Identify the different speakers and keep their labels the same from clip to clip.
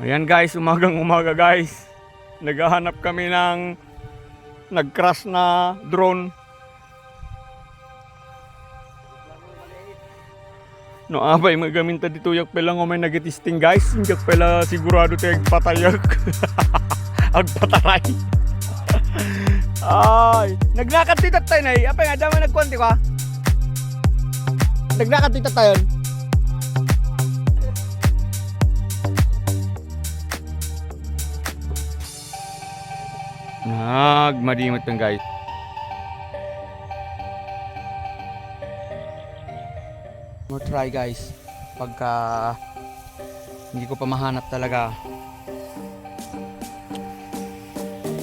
Speaker 1: Ayan guys, umagang umaga guys. Naghahanap kami ng nag-crash na drone. No abay magaminta dito yak pala nga may nagitisting guys. Hindi pala sigurado tayo agpatayak. Agpataray. Ay, naglakad dito tayo na. Apa nga dama nagkonti ka? Naglakad dito tayo. Nagmadimot lang guys. Mo try guys. Pagka hindi ko pa mahanap talaga.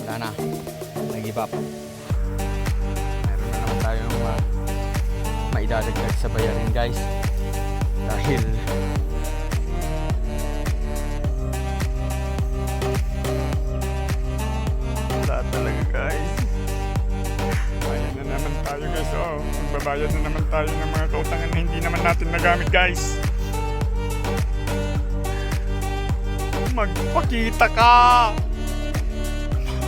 Speaker 1: Wala na. Nag-give up. Meron na naman tayong maidadagdag sa bayarin guys. Dahil talaga guys. Bayad na naman tayo guys. Oh, magbabayad na naman tayo ng mga kautangan na hindi naman natin nagamit guys. Magpakita ka!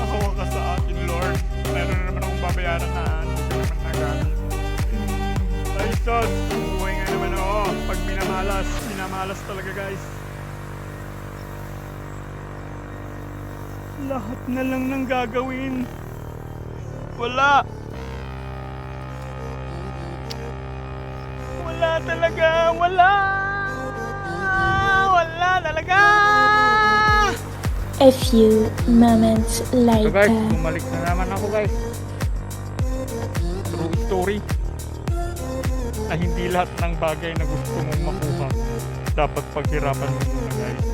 Speaker 1: Mahawa ka sa akin Lord. Meron na naman akong babayaran na hindi ko naman nagamit. Ay sus! Buhay nga naman ako. Pag minamalas talaga guys. Lahat na lang nang gagawin. Wala. Wala talaga. Wala. Wala talaga.
Speaker 2: A few moments
Speaker 1: So
Speaker 2: later.
Speaker 1: guys, bumalik na naman ako guys. True story. Na hindi lahat ng bagay na gusto mong makuha dapat paghirapan mo muna guys.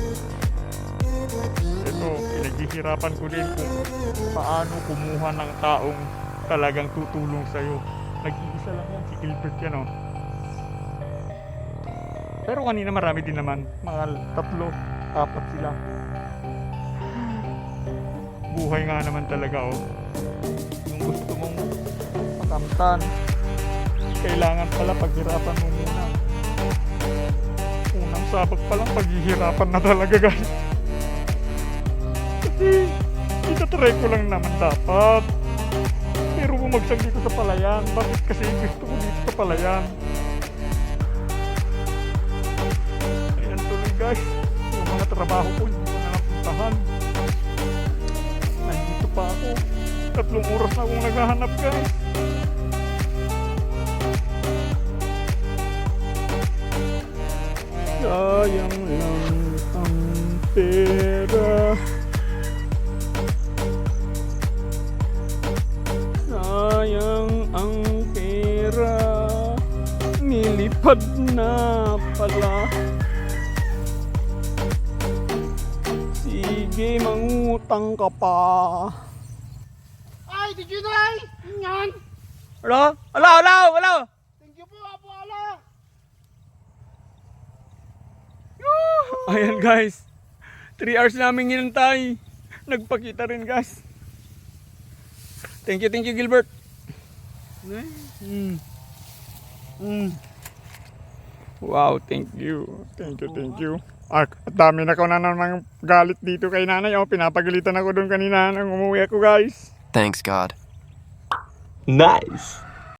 Speaker 1: Ito, pinaghihirapan ko din kung paano kumuha ng taong talagang tutulong sa'yo. Nag-iisa lang yan, si Gilbert yan oh. Pero kanina marami din naman, mga 3, 4 sila. Buhay nga naman talaga oh. Yung gusto mong makamtan, kailangan pala paghirapan mo muna. Unang sabag pa lang paghihirapan na talaga guys. Kasi itatry ko lang naman dapat. Pero bumagsak dito sa palayan. Bakit kasi gusto ko dito sa palayan? Ayan tuloy guys. Yung mga trabaho ko hindi ko na napuntahan. Nandito pa ako. 3 oras na akong naghahanap guys. Sayang lang ang pera. Sayang ang pera. Nilipad na pala. Sige, mangutang ka pa.
Speaker 3: Ay, did you try? Yan.
Speaker 1: Hello? Hello?
Speaker 3: Thank you po, Apo Ala.
Speaker 1: Ayan guys. 3 hours namin hinantay. Nagpakita rin guys. Thank you Gilbert. Wow, thank you. Thank you. At dami na ko na naman galit dito kay nanay. Oh, pinapagalitan ako doon kanina nang umuwi ako guys.
Speaker 4: Thanks, God.
Speaker 5: Nice.